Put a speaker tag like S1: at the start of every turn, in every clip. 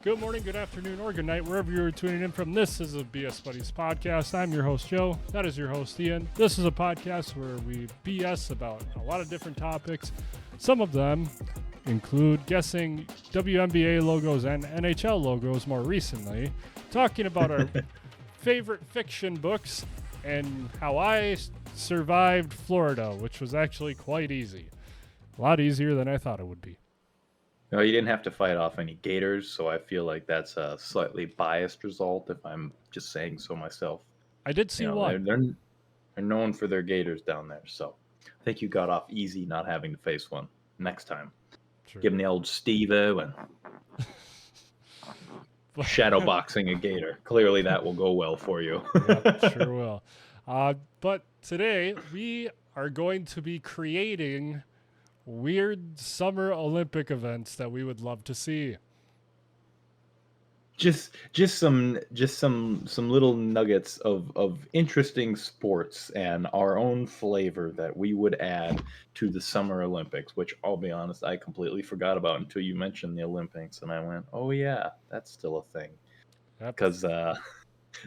S1: Good morning, good afternoon, or good night, wherever you're tuning in from. This is a BS Buddies podcast. I'm your host, Joe. That is your host, Ian. This is a podcast where we BS about a lot of different topics. Some of them include guessing WNBA logos and NHL logos more recently, talking about our favorite fiction books, and how I survived Florida, which was actually quite easy. A lot easier than I thought it would be.
S2: No, you didn't have to fight off any gators, so I feel like that's a slightly biased result if I'm just saying so myself.
S1: I did see one.
S2: They're known for their gators down there, so I think you got off easy not having to face one next time.
S1: True.
S2: Give them the old Steve-O and shadow boxing a gator. Clearly that will go well for you.
S1: Yep, sure will. But today we are going to be creating weird summer Olympic events that we would love to see.
S2: Just some little nuggets of interesting sports and our own flavor that we would add to the Summer Olympics, which I'll be honest, I completely forgot about until you mentioned the Olympics, and I went, oh yeah, that's still a thing.
S1: Yep.
S2: Because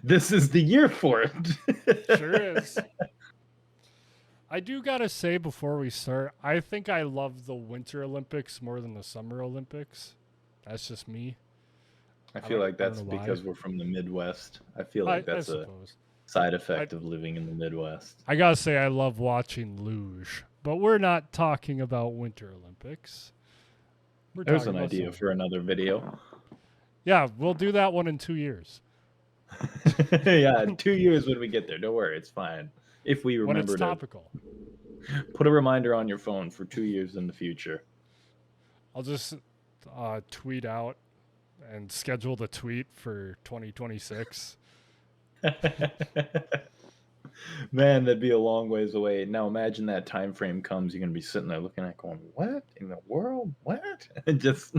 S2: this is the year for it.
S1: Sure is. I do gotta say before we start, I think I love the Winter Olympics more than the Summer Olympics. That's just me.
S2: I feel like that's because we're from the Midwest. I feel like that's a side effect of living in the Midwest.
S1: I gotta say I love watching luge, but we're not talking about Winter Olympics.
S2: There's an idea for another video.
S1: Yeah, we'll do that one in 2 years.
S2: Yeah, 2 years when we get there. Don't worry, it's fine. If we remember
S1: when it's topical.
S2: Put a reminder on your phone for 2 years in the future.
S1: I'll just tweet out and schedule the tweet for 2026.
S2: Man, that'd be a long ways away. Now imagine that time frame comes, you're gonna be sitting there looking at going, what in the world? What? Just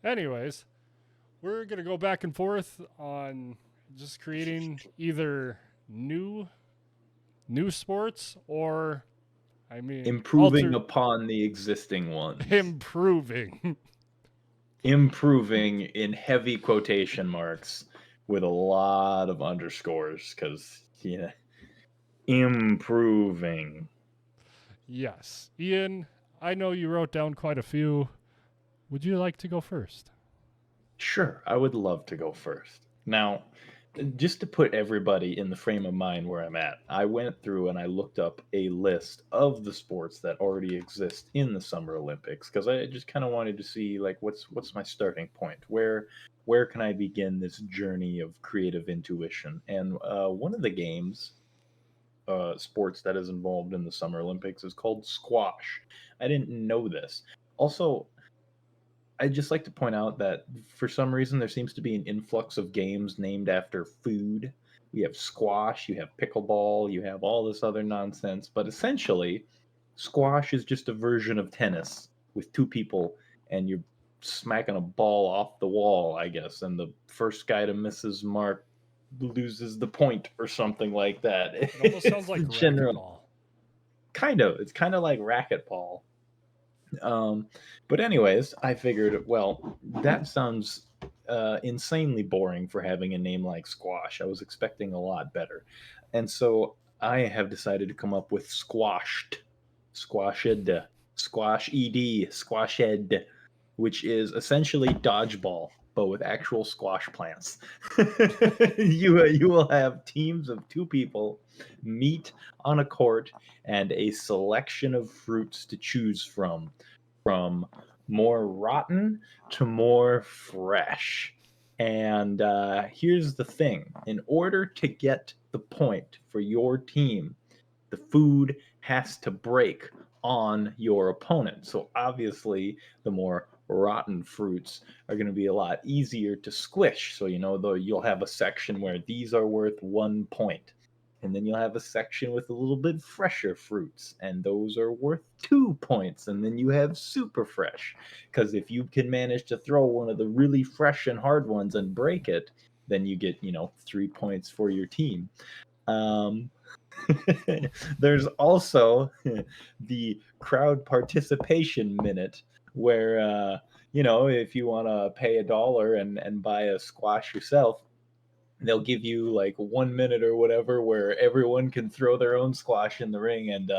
S1: Anyways, we're gonna go back and forth on just creating either new sports or
S2: improving upon the existing ones. Improving in heavy quotation marks with a lot of underscores because improving.
S1: Yes. Ian, I know you wrote down quite a few. Would you like to go first?
S2: Sure, I would love to go first. Now, just to put everybody in the frame of mind where I'm at, I went through and I looked up a list of the sports that already exist in the Summer Olympics because I just kind of wanted to see like what's my starting point, where can I begin this journey of creative intuition. And one of the games, sports that is involved in the Summer Olympics is called squash. I didn't know this. Also, I'd just like to point out that for some reason there seems to be an influx of games named after food. You have squash, you have pickleball, you have all this other nonsense, but essentially, squash is just a version of tennis with two people and you're smacking a ball off the wall, I guess, and the first guy to miss his mark loses the point or something like that.
S1: It almost sounds like racquetball.
S2: Kind of. It's kind of like racquetball. But anyways, I figured, well, that sounds insanely boring for having a name like squash. I was expecting a lot better. And so I have decided to come up with squashed, squash ed, squashed, which is essentially dodgeball, but with actual squash plants. You will have teams of two people meet on a court and a selection of fruits to choose from more rotten to more fresh. And here's the thing. In order to get the point for your team, the food has to break on your opponent. So obviously, the more rotten fruits are going to be a lot easier to squish. So, though you'll have a section where these are worth 1 point. And then you'll have a section with a little bit fresher fruits, and those are worth 2 points. And then you have super fresh, because if you can manage to throw one of the really fresh and hard ones and break it, then you get, 3 points for your team. There's also the crowd participation minute where if you want to pay $1 and buy a squash yourself, they'll give you like 1 minute or whatever where everyone can throw their own squash in the ring, and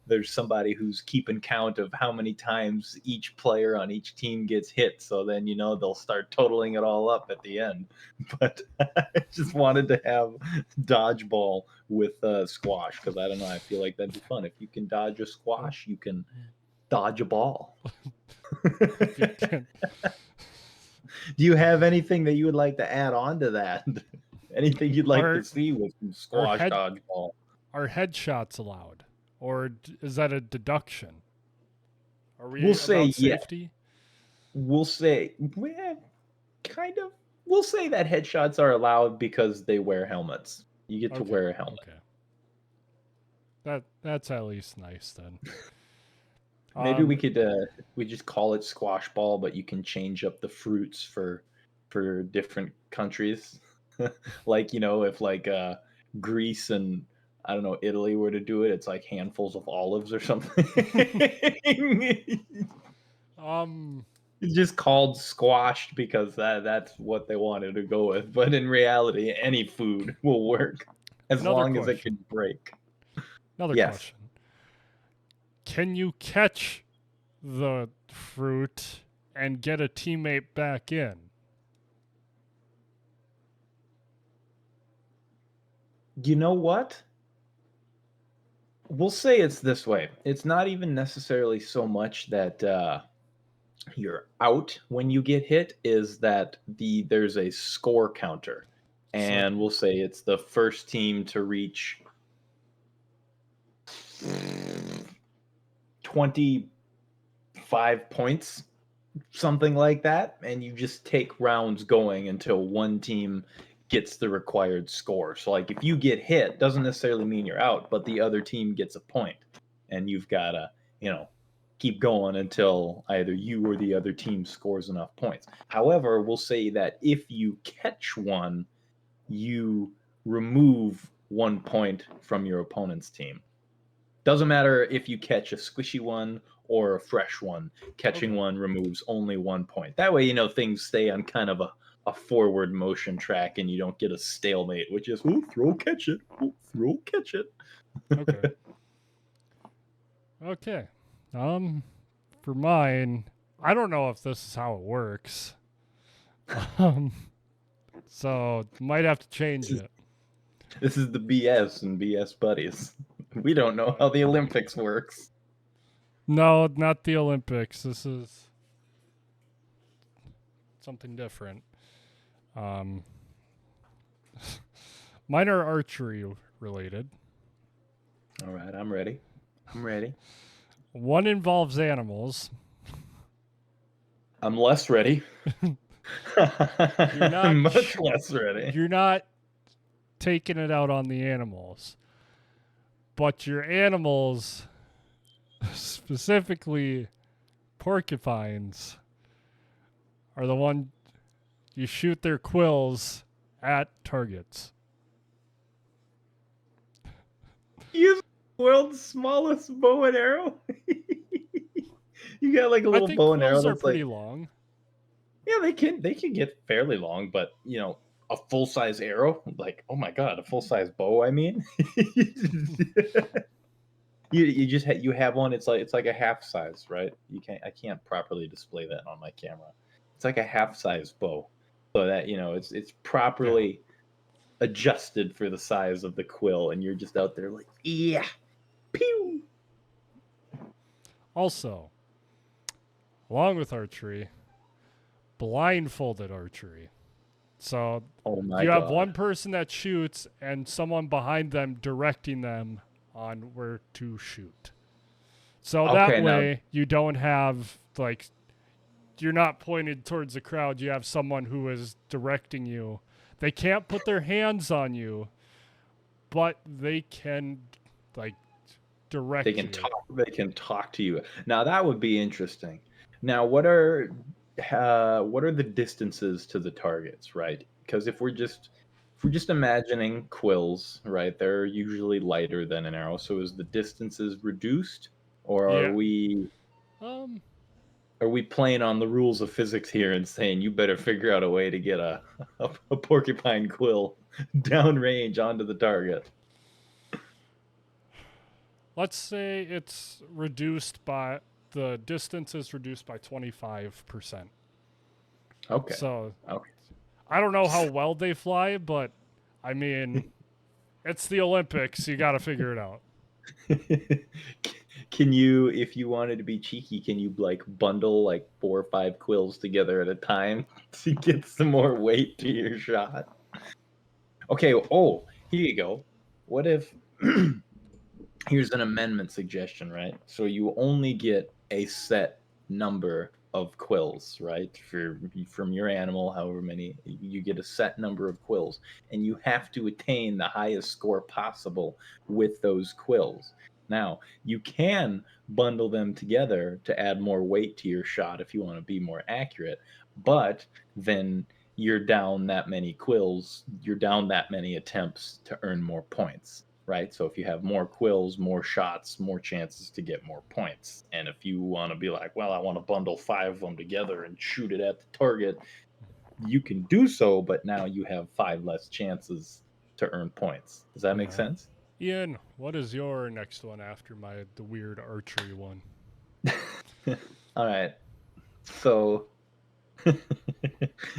S2: there's somebody who's keeping count of how many times each player on each team gets hit, so then they'll start totaling it all up at the end. But I just wanted to have dodgeball with squash, because I don't know, I feel like that'd be fun. If you can dodge a squash, you can dodge a ball.
S1: If you can.
S2: Do you have anything that you would like to add on to that? Anything you'd like to see with some squash dodgeball?
S1: Are headshots allowed, or is that a deduction? Are we
S2: We'll say
S1: about safety?
S2: We'll say, kind of. We'll say that headshots are allowed because they wear helmets. You get to wear a helmet.
S1: Okay. That's at least nice then.
S2: Maybe we could we just call it squash ball, but you can change up the fruits for different countries. Like, if like Greece and I don't know, Italy were to do it, it's like handfuls of olives or something. It's just called squashed because that's what they wanted to go with. But in reality, any food will work as long as it can break.
S1: Another question. Can you catch the fruit and get a teammate back in?
S2: You know what? We'll say it's this way. It's not even necessarily so much that you're out when you get hit, is that there's a score counter. And we'll say it's the first team to reach 25 points, something like that, and you just take rounds going until one team gets the required score. So like if you get hit, doesn't necessarily mean you're out, but the other team gets a point, and you've got to keep going until either you or the other team scores enough points. However, we'll say that if you catch one, you remove 1 point from your opponent's team. Doesn't matter if you catch a squishy one or a fresh one. Catching one removes only 1 point. That way, things stay on kind of a forward motion track, and you don't get a stalemate, which is, throw, catch it. Throw, catch it.
S1: Okay. For mine, I don't know if this is how it works. So might have to change it.
S2: This is the BS and BS buddies. We don't know how the Olympics works.
S1: No, not the Olympics. This is something different. Mine are archery related.
S2: All right, I'm ready.
S1: One involves animals.
S2: I'm less ready.
S1: You're not
S2: much less ready.
S1: You're not taking it out on the animals. But your animals, specifically porcupines, are the one you shoot their quills at targets.
S2: Use the world's smallest bow and arrow. You got like a little bow and arrow that's
S1: pretty long.
S2: Yeah, they can get fairly long, but a full size arrow, like, oh my god, a full size bow. I mean, you have one. It's like a half size, right? I can't properly display that on my camera. It's like a half size bow, so that it's properly adjusted for the size of the quill, and you're just out there like, yeah, pew.
S1: Also, along with archery, blindfolded archery. So you have one person that shoots and someone behind them directing them on where to shoot. So that way you don't have, like, you're not pointed towards the crowd. You have someone who is directing you. They can't put their hands on you, but they can, like, direct you.
S2: They can talk to you. Now that would be interesting. Now what are the distances to the targets, right? Because if we're just imagining quills, right, they're usually lighter than an arrow. So is the distances reduced, or are we? are we playing on the rules of physics here and saying you better figure out a way to get a porcupine quill downrange onto the target?
S1: Let's say it's reduced by the distance is reduced by 25%.
S2: Okay.
S1: So
S2: Okay.
S1: I don't know how well they fly, but I mean, it's the Olympics. You got to figure it out.
S2: Can you, if you wanted to be cheeky, can you like bundle like 4 or 5 quills together at a time to get some more weight to your shot? Okay, oh, here you go. What if here's an amendment suggestion, right? So you only get a set number of quills, right? From your animal, however many, you get a set number of quills, and you have to attain the highest score possible with those quills. Now, you can bundle them together to add more weight to your shot if you want to be more accurate, but then you're down that many quills, you're down that many attempts to earn more points, right? So if you have more quills, more shots, more chances to get more points. And if you want to be like, well, I want to bundle 5 of them together and shoot it at the target, you can do so, but now you have 5 less chances to earn points. Does that make
S1: Yeah.
S2: sense?
S1: Ian, what is your next one after the weird archery one?
S2: All right. So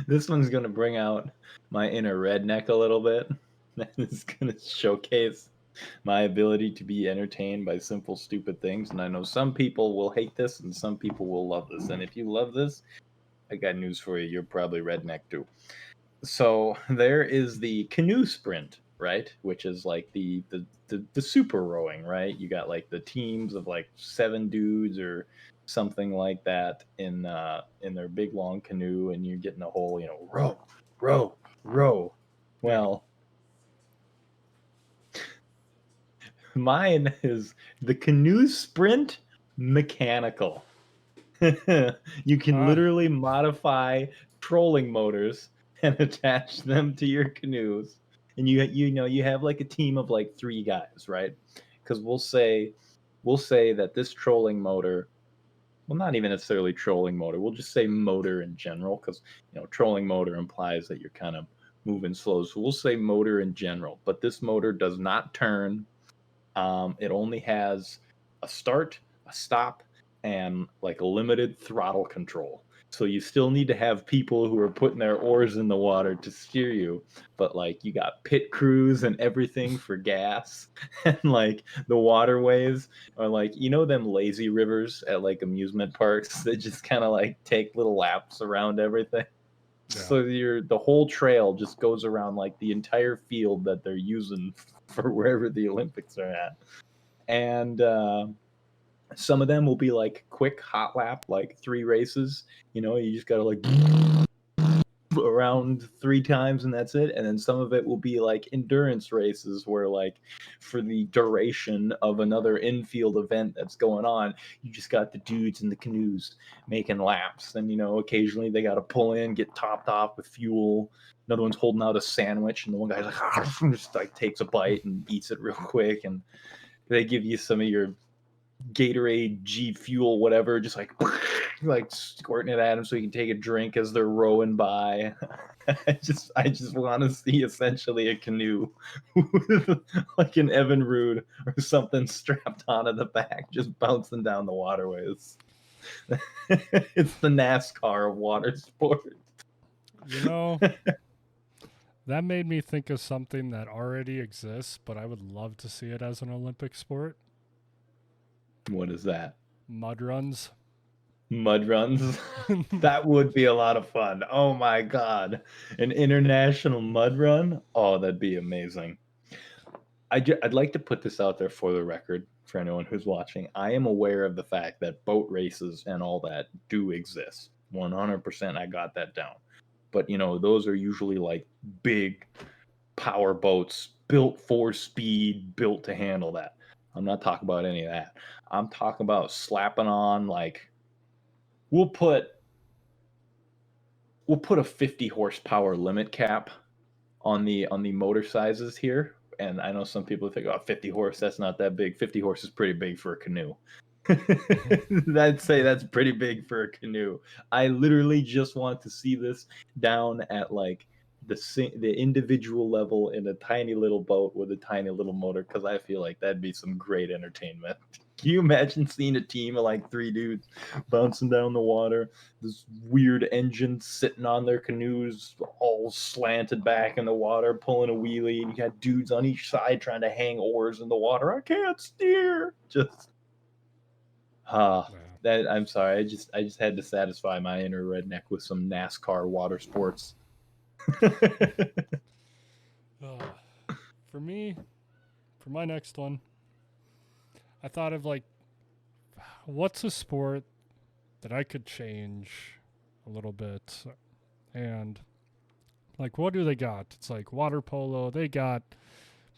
S2: this one's going to bring out my inner redneck a little bit. It's going to showcase my ability to be entertained by simple, stupid things. And I know some people will hate this and some people will love this. And if you love this, I got news for you. You're probably redneck too. So there is the canoe sprint, right? Which is like the super rowing, right? You got like the teams of like 7 dudes or something like that in their big long canoe, and you're getting a whole, row, row, row.
S1: Yeah.
S2: Well, mine is the canoe sprint mechanical. You can
S1: Ah,
S2: literally modify trolling motors and attach them to your canoes. And you have like a team of like 3 guys, right? Because we'll say that this trolling motor, well, not even necessarily trolling motor. We'll just say motor in general, because trolling motor implies that you're kind of moving slow. So we'll say motor in general. But this motor does not turn. It only has a start, a stop, and like a limited throttle control. So you still need to have people who are putting their oars in the water to steer you, but like you got pit crews and everything for gas, and like the waterways are like them lazy rivers at like amusement parks that just kind of like take little laps around everything.
S1: yeah.
S2: So the whole trail just goes around like the entire field that they're using for wherever the Olympics are at. And some of them will be like quick hot lap, like 3 races. You just gotta like around 3 times and that's it. And then some of it will be like endurance races where like for the duration of another infield event that's going on, you just got the dudes in the canoes making laps. And occasionally they got to pull in, get topped off with fuel. Another one's holding out a sandwich, and the one guy's like just like takes a bite and eats it real quick. And they give you some of your Gatorade, G Fuel, whatever, just like like squirting it at them so you can take a drink as they're rowing by. I just want to see essentially a canoe with like an Evan Rude or something strapped onto the back, just bouncing down the waterways. It's the NASCAR of water sport.
S1: You know, that made me think of something that already exists, but I would love to see it as an Olympic sport.
S2: What is that?
S1: Mud runs.
S2: Mud runs? That would be a lot of fun. Oh my god. An international mud run? Oh, that'd be amazing. I'd like to put this out there for the record for anyone who's watching. I am aware of the fact that boat races and all that do exist. 100% I got that down. But those are usually like big power boats built for speed, built to handle that. I'm not talking about any of that. I'm talking about slapping on like we'll put we'll put a 50 horsepower limit cap on the motor sizes here. And I know some people think, oh, 50 horse, that's not that big. 50 horse is pretty big for a canoe. I'd say that's pretty big for a canoe. I literally just want to see this down at like the individual level in a tiny little boat with a tiny little motor because I feel like that'd be some great entertainment. Can you imagine seeing a team of like three dudes bouncing down the water, this weird engine sitting on their canoes, all slanted back in the water, pulling a wheelie, and you got dudes on each side trying to hang oars in the water. I can't steer. Just
S1: Yeah.
S2: that I'm sorry. I just had to satisfy my inner redneck with some NASCAR water sports.
S1: Uh, for me, for my next one, I thought of like, what's a sport that I could change a little bit? And like, what do they got? It's like water polo, they got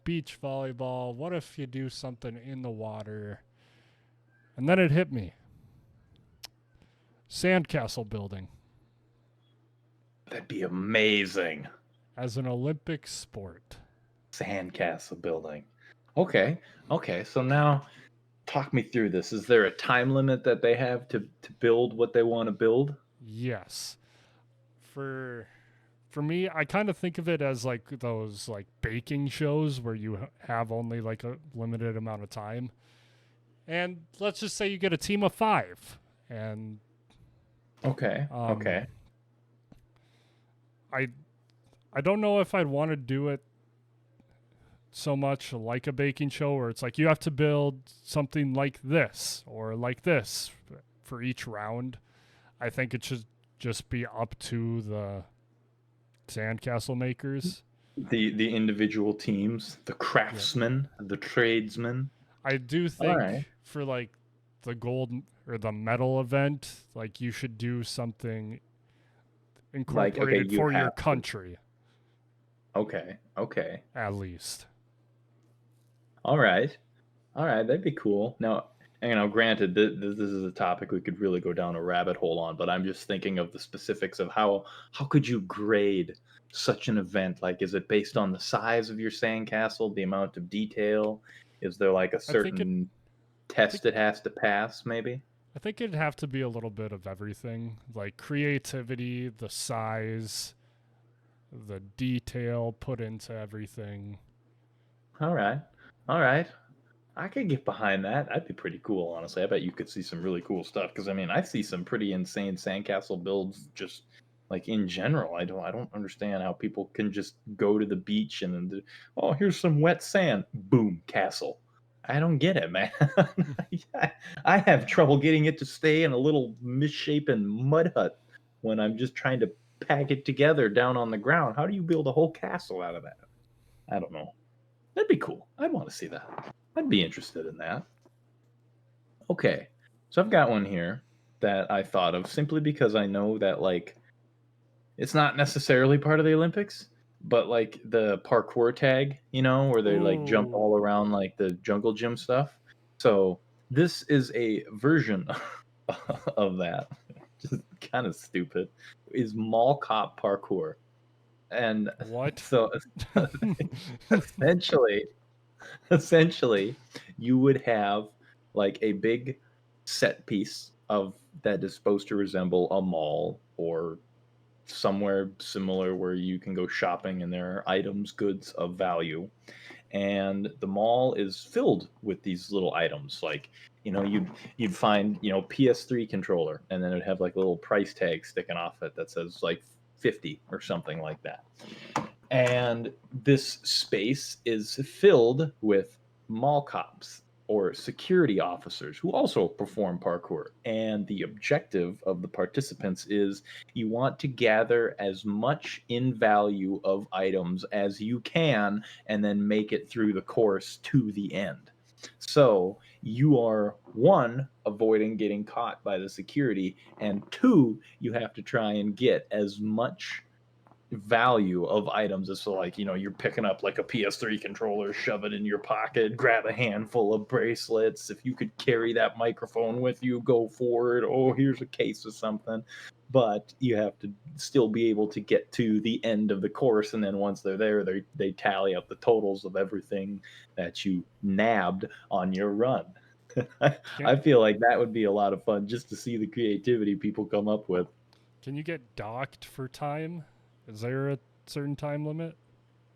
S1: beach volleyball. What if you do something in the water? And then it hit me, sandcastle building
S2: That'd be amazing.
S1: as an Olympic sport.
S2: Sandcastle building. Okay. Okay. So now talk me through this. Is there a time limit that they have to build what they want to build?
S1: Yes. For for me, I kind of think of it as like those like baking shows where you have only like a limited amount of time. And let's just say you get a team of 5 and
S2: Okay.
S1: um
S2: Okay.
S1: I I don't know if I'd want to do it so much like a baking show where it's like you have to build something like this or like this for each round. I think it should just be up to the sandcastle makers.
S2: The individual teams, the
S1: Yep.
S2: craftsmen, the tradesmen.
S1: I do
S2: All
S1: think
S2: right.
S1: for like the gold or the medal event, like you should do something
S2: Like, okay,
S1: incorporated
S2: you
S1: for your
S2: have to.
S1: country
S2: Okay. Okay.
S1: at least.
S2: All right. All right, that'd be cool. Now, granted, this is a topic we could really go down a rabbit hole on, but I'm just thinking of the specifics of how could you grade such an event? Like, is it based on the size of your sandcastle, the amount of detail? Is there like a
S1: I think it
S2: certain
S1: I think
S2: test it has to pass, maybe?
S1: I think it'd have to be a little bit of everything, like creativity, the size, the detail put into everything.
S2: All right, all right. I could get behind that. That'd be pretty cool, honestly. I bet you could see some really cool stuff. Because I mean, I see some pretty insane sandcastle builds just like in general. I don't understand how people can just go to the beach and then oh, here's some wet sand, boom, castle. I don't get it, man. I have trouble getting it to stay in a little misshapen mud hut when I'm just trying to pack it together down on the ground. How do you build a whole castle out of that? I don't know. That'd be cool. I'd want to see that. I'd be interested in that. Okay. So I've got one here that I thought of simply because I know that like it's not necessarily part of the Olympics, but like the parkour tag, where they like jump
S1: Ooh,
S2: all around like the jungle gym stuff. So this is a version of that. Just kind of stupid. Is mall cop parkour. And
S1: what?
S2: so essentially essentially you would have like a big set piece of that is supposed to resemble a mall or somewhere similar where you can go shopping and there are items goods of value, and the mall is filled with these little items like you'd find PS3 controller, and then it'd have like a little price tag sticking off it that says like 50 or something like that. And this space is filled with mall cops or security officers who also perform parkour. And the objective of the participants is you want to gather as much in value of items as you can and then make it through the course to the end. So you are one, avoiding getting caught by the security, and two, you have to try and get as much value of items is, so like you're picking up like a PS3 controller, shove it in your pocket, grab a handful of bracelets. If you could carry that microphone with you, go for it. Oh, here's a case of something. But you have to still be able to get to the end of the course, and then once they're there, they tally up the totals of everything that you nabbed on your run. I feel like that would be a lot of fun just to see the creativity people come up with.
S1: Can you get docked for time? Is there a certain time limit?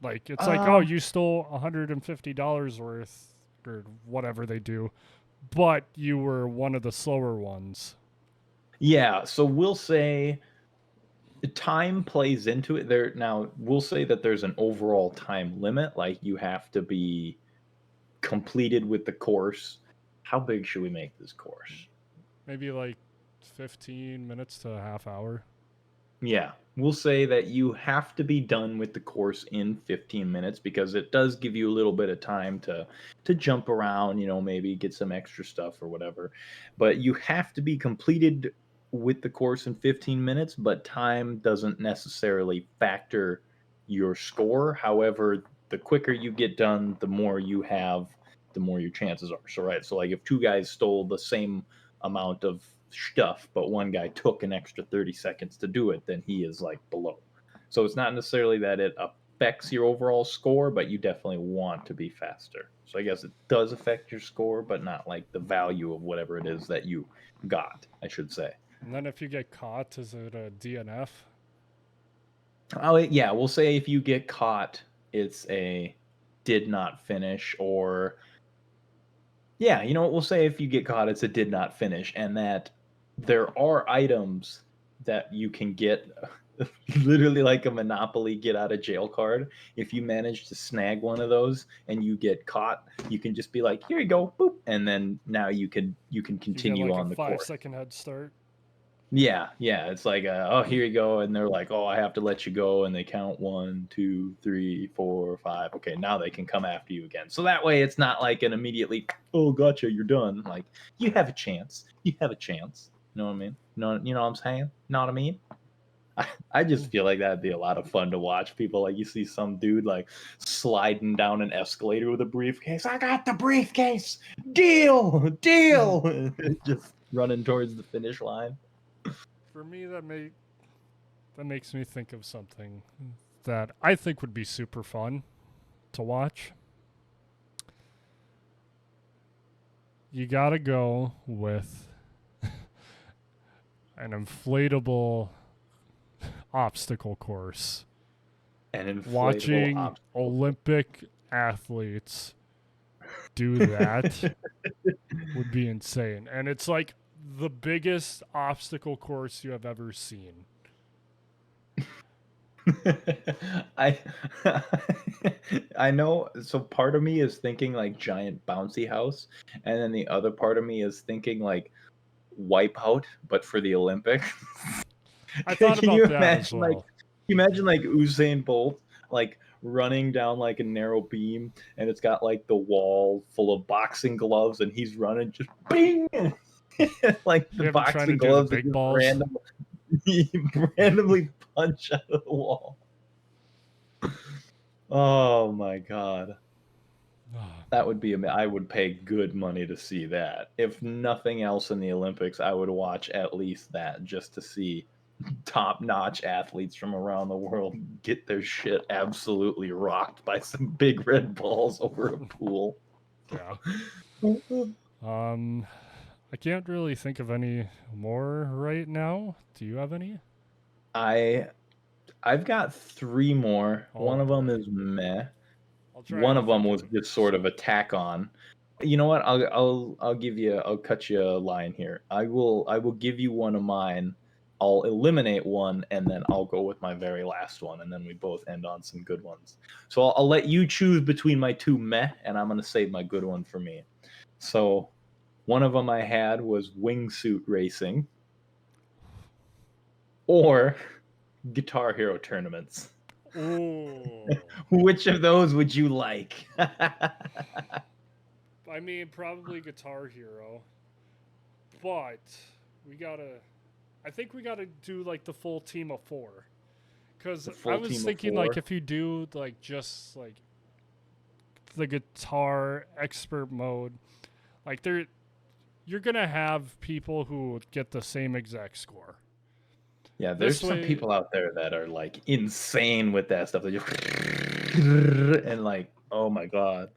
S1: Like it's like, oh,
S2: Um,
S1: you stole $150 worth or whatever they do, but you were one of the slower ones.
S2: yeah, so we'll say time plays into it there. Now, we'll say that there's an overall time limit, like you have to be completed with the course. How big should we make this course?
S1: Maybe like 15 minutes to a half hour.
S2: Yeah, we'll say that you have to be done with the course in 15 minutes because it does give you a little bit of time to jump around, maybe get some extra stuff or whatever. But you have to be completed with the course in 15 minutes, but time doesn't necessarily factor your score. However, the quicker you get done, the more you have, the more your chances are. So right, so like if two guys stole the same amount of stuff, but one guy took an extra 30 seconds to do it, then he is like below. So it's not necessarily that it affects your overall score, but you definitely want to be faster. So I guess it does affect your score, but not like the value of whatever it is that you got, I should say.
S1: And then if you get caught, is it a DNF?
S2: Oh, yeah, we'll say if you get caught, it's a did not finish, or yeah, you know what? We'll say if you get caught, it's a did not finish, and that there are items that you can get literally like a Monopoly get out of jail card. If you manage to snag one of those and you get caught, you can just be like, here you go, boop, and then now you can
S1: You get
S2: continue
S1: like a
S2: on the
S1: five
S2: course.
S1: second head start.
S2: Yeah, yeah. It's like, oh, here you go, and they're like, oh, I have to let you go, and they count 1, 2, 3, 4, 5. Okay, now they can come after you again. So that way, it's not like an immediately, oh, gotcha, you're done. Like you have a chance. You have a chance. You know what I mean? You know what I'm saying? Know what I mean? I just
S1: Mm.
S2: feel like that'd be a lot of fun to watch. People like you see some dude like sliding down an escalator with a briefcase. I got the briefcase. Deal, deal. Just running towards the finish line.
S1: For me, that makes me think of something that I think would be super fun to watch. You gotta go with an inflatable obstacle course.
S2: An inflatable
S1: Watching
S2: obstacle.
S1: Olympic athletes do that would be insane. And it's like the biggest obstacle course you have ever seen.
S2: I I know. So part of me is thinking like giant bouncy house, and then the other part of me is thinking like Wipeout, but for the Olympics.
S1: I thought
S2: Can
S1: about
S2: you
S1: that as
S2: imagine like
S1: well.
S2: Usain Bolt like running down like a narrow beam, and it's got like the wall full of boxing gloves, and he's running just bing, like the
S1: You ever trying to
S2: boxing
S1: do the
S2: gloves are
S1: big
S2: just
S1: balls?
S2: randomly punch out of the wall. Oh my god. That would be I would pay good money to see that. If nothing else in the Olympics, I would watch at least that just to see top-notch athletes from around the world get their shit absolutely rocked by some big red balls over a pool.
S1: Yeah. Um, I can't really think of any more right now. Do you have any?
S2: I I've got three more.
S1: Oh
S2: One of them
S1: boy.
S2: is meh.
S1: I'll try
S2: One
S1: to
S2: of them
S1: think
S2: was
S1: of.
S2: just sort of a tack on. You know what? I'll cut you a line here. I will give you one of mine. I'll eliminate one, and then I'll go with my very last one, and then we both end on some good ones. So I'll let you choose between my two meh, and I'm gonna save my good one for me. So one of them I had was wingsuit racing or Guitar Hero tournaments.
S1: Oh.
S2: Which of those would you like?
S1: I mean, probably Guitar Hero, but we gotta. I think we gotta do like the full team of four. Cause
S2: The
S1: I
S2: full
S1: was
S2: team of
S1: thinking like
S2: four.
S1: if you do like just like the guitar expert mode, like you're gonna have people who get the same exact score.
S2: Yeah,
S1: This
S2: there's some
S1: way,
S2: people out there that are like insane with that stuff. They just and like, oh my god.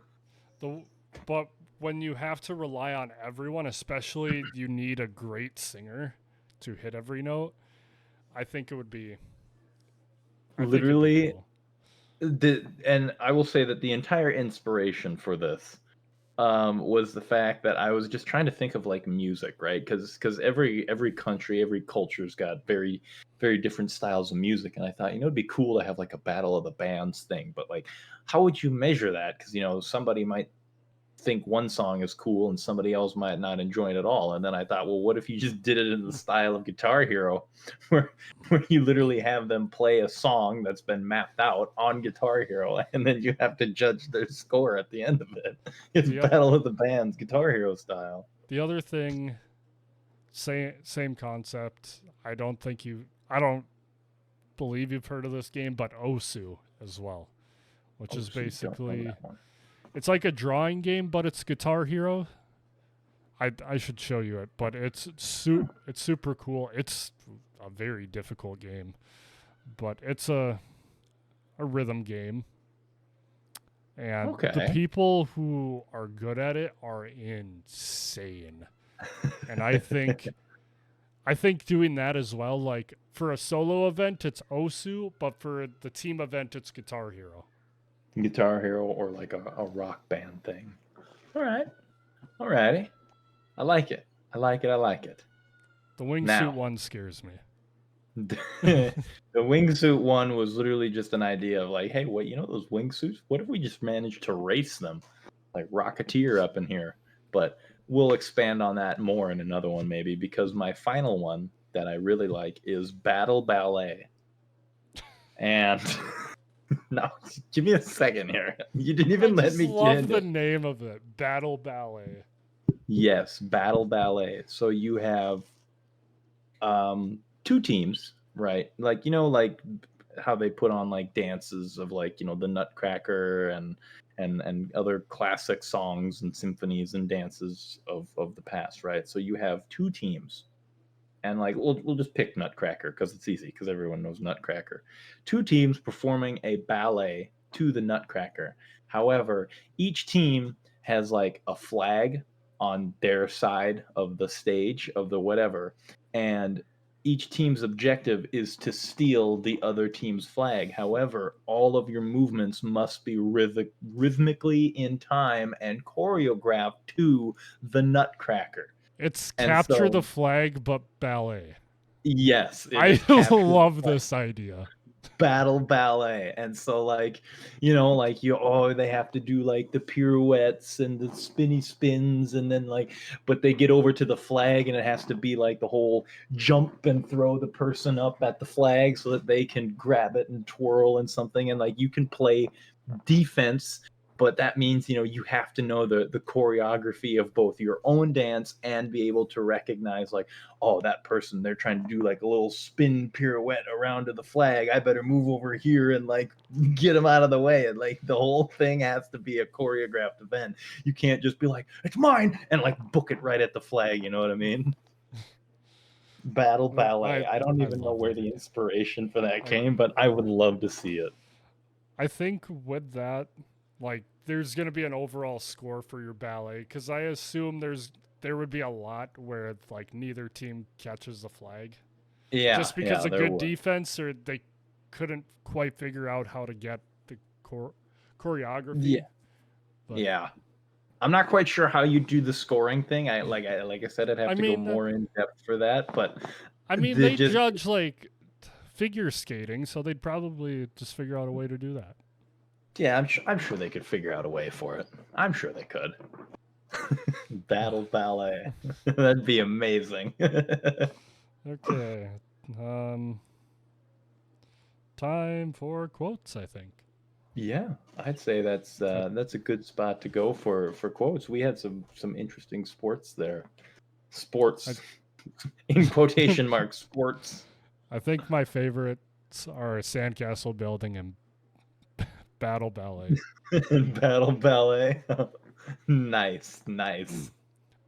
S1: the but when you have to rely on everyone, especially you need a great singer to hit every note, I think it would be. I think it'd be
S2: Literally,
S1: cool.
S2: and I will say that the entire inspiration for this was the fact that I was just trying to think of like music, right? Because every country, every culture's got very different styles of music, and I thought, it'd be cool to have like a battle of the bands thing, but like, how would you measure that? Because somebody might think one song is cool and somebody else might not enjoy it at all. And then I thought, well, what if you just did it in the style of Guitar Hero, where you literally have them play a song that's been mapped out on Guitar Hero, and then you have to judge their score at the end of it. It's
S1: The
S2: Battle of the Bands, Guitar Hero style.
S1: the other thing, same concept. I don't believe you've heard of this game, but Osu as well, which is
S2: Oh, shoot, don't know
S1: basically
S2: that one.
S1: it's like a drawing game, but it's Guitar Hero. I should show you it, but it's super cool. It's a very difficult game, but it's a rhythm game, and the
S2: Okay.
S1: people who are good at it are insane. And I think doing that as well, like for a solo event, it's Osu, but for the team event, it's Guitar Hero.
S2: Guitar Hero or like a rock band thing. All right. All righty. I like it. I like it. I like it.
S1: The wingsuit
S2: Now,
S1: one scares me.
S2: the wingsuit one was literally just an idea of like, hey, what those wingsuits? What if we just managed to race them, like Rocketeer up in here? But we'll expand on that more in another one maybe, because my final one that I really like is Battle Ballet. And now, give me a second here. You didn't even
S1: I
S2: let
S1: just
S2: me
S1: love
S2: get
S1: the
S2: it.
S1: name of it, Battle Ballet.
S2: Yes, Battle Ballet. So you have two teams, right? Like like how they put on like dances of like the Nutcracker and other classic songs and symphonies and dances of the past, right? So you have two teams, and like we'll just pick Nutcracker because it's easy because everyone knows Nutcracker. Two teams performing a ballet to the Nutcracker. However, each team has like a flag on their side of the stage of the whatever, and each team's objective is to steal the other team's flag. However, all of your movements must be rhythmically in time and choreographed to the Nutcracker.
S1: It's
S2: And
S1: capture the
S2: so,
S1: flag, but ballet.
S2: yes, it
S1: I
S2: is capture the
S1: love
S2: flag,
S1: this idea.
S2: battle ballet. And so like, like they have to do like the pirouettes and the spinny spins, and then like, but they get over to the flag and it has to be like the whole jump and throw the person up at the flag so that they can grab it and twirl and something. And like you can play defense, but that means you have to know the choreography of both your own dance and be able to recognize like, oh, that person, they're trying to do like a little spin pirouette around to the flag, I better move over here and like get them out of the way. And like the whole thing has to be a choreographed event. You can't just be like, it's mine, and like book it right at the flag, you know what I mean? Battle ballet. I don't
S1: I
S2: even know
S1: love
S2: where
S1: that.
S2: the inspiration for that
S1: I
S2: came, but I would love to see it.
S1: I think with that, like, there's gonna be an overall score for your ballet because I assume there would be a lot where like neither team catches the flag
S2: Yeah,
S1: just because
S2: yeah,
S1: of
S2: there
S1: good
S2: would.
S1: defense or they couldn't quite figure out how to get the choreography.
S2: Yeah,
S1: But
S2: yeah. I'm not quite sure how you do the scoring thing. Like I said, I'd
S1: I
S2: have to go
S1: mean,
S2: more in depth for that. But
S1: they
S2: just
S1: judge like figure skating, so they'd probably just figure out a way to do that.
S2: yeah, I'm sure they could figure out a way for it. I'm sure they could. Battle ballet. That'd be amazing.
S1: Okay. Um, time for quotes, I think.
S2: Yeah, I'd say that's a good spot to go for quotes. We had some interesting sports there.
S1: I,
S2: Sports in quotation marks. Sports.
S1: I think my favorites are Sandcastle Building and Battle Ballet.
S2: Battle ballet. Nice, nice.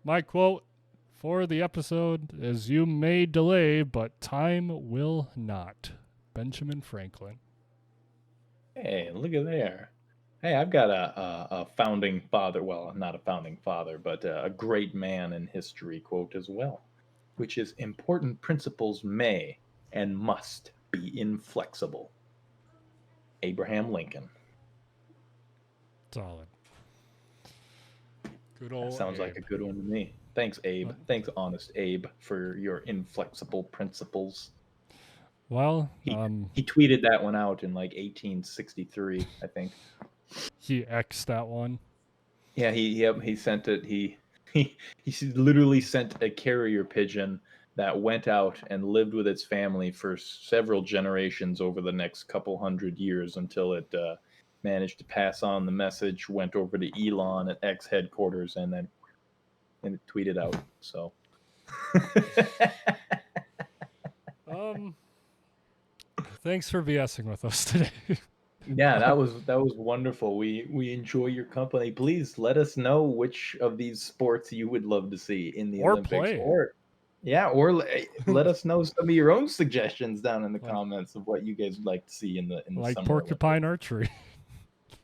S1: My quote for the episode is "You may delay, but time will not." Benjamin Franklin.
S2: Hey, look at there. Hey, I've got a founding father. Well, not a founding father, but a great man in history quote as well, which is important principles may and must be inflexible. Abraham Lincoln.
S1: Solid. Good
S2: That
S1: old
S2: sounds like
S1: Abe.
S2: a good one to me. Thanks, Abe.
S1: Uh,
S2: Thanks, honest Abe, for your inflexible principles.
S1: Well,
S2: He he tweeted that one out in like 1863, I think.
S1: he X'd that one.
S2: Yeah, he sent it. He literally sent a carrier pigeon that went out and lived with its family for several generations over the next couple hundred years until it managed to pass on the message, went over to Elon at X headquarters, and then it tweeted out. So
S1: Um, Thanks for BSing with us today.
S2: yeah, that was wonderful. We enjoy your company. Please let us know which of these sports you would love to see in the
S1: Or
S2: Olympics,
S1: play.
S2: or yeah, or let us know some of your own suggestions down in the
S1: like
S2: comments of what you guys would like to see in the
S1: like
S2: Summer
S1: porcupine
S2: Olympics.
S1: archery.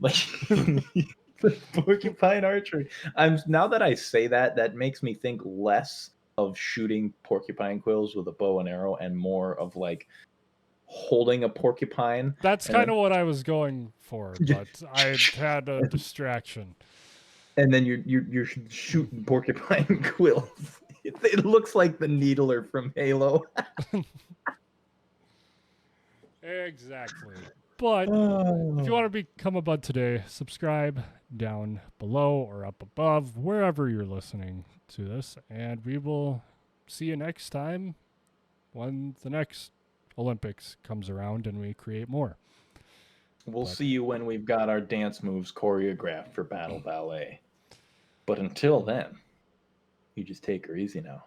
S2: Like porcupine archery. I'm now that I say that, that makes me think less of shooting porcupine quills with a bow and arrow and more of like holding a porcupine
S1: That's
S2: and
S1: kind
S2: then
S1: of what I was going for, but I had a distraction.
S2: and then you're shooting porcupine quills. It looks like the Needler from Halo.
S1: Exactly. But if you
S2: Oh.
S1: want to become a bud today, subscribe down below or up above, wherever you're listening to this, and we will see you next time when the next Olympics comes around and we create more.
S2: We'll
S1: But
S2: see you when we've got our dance moves choreographed for Battle Ballet. But until then, you just take her easy now.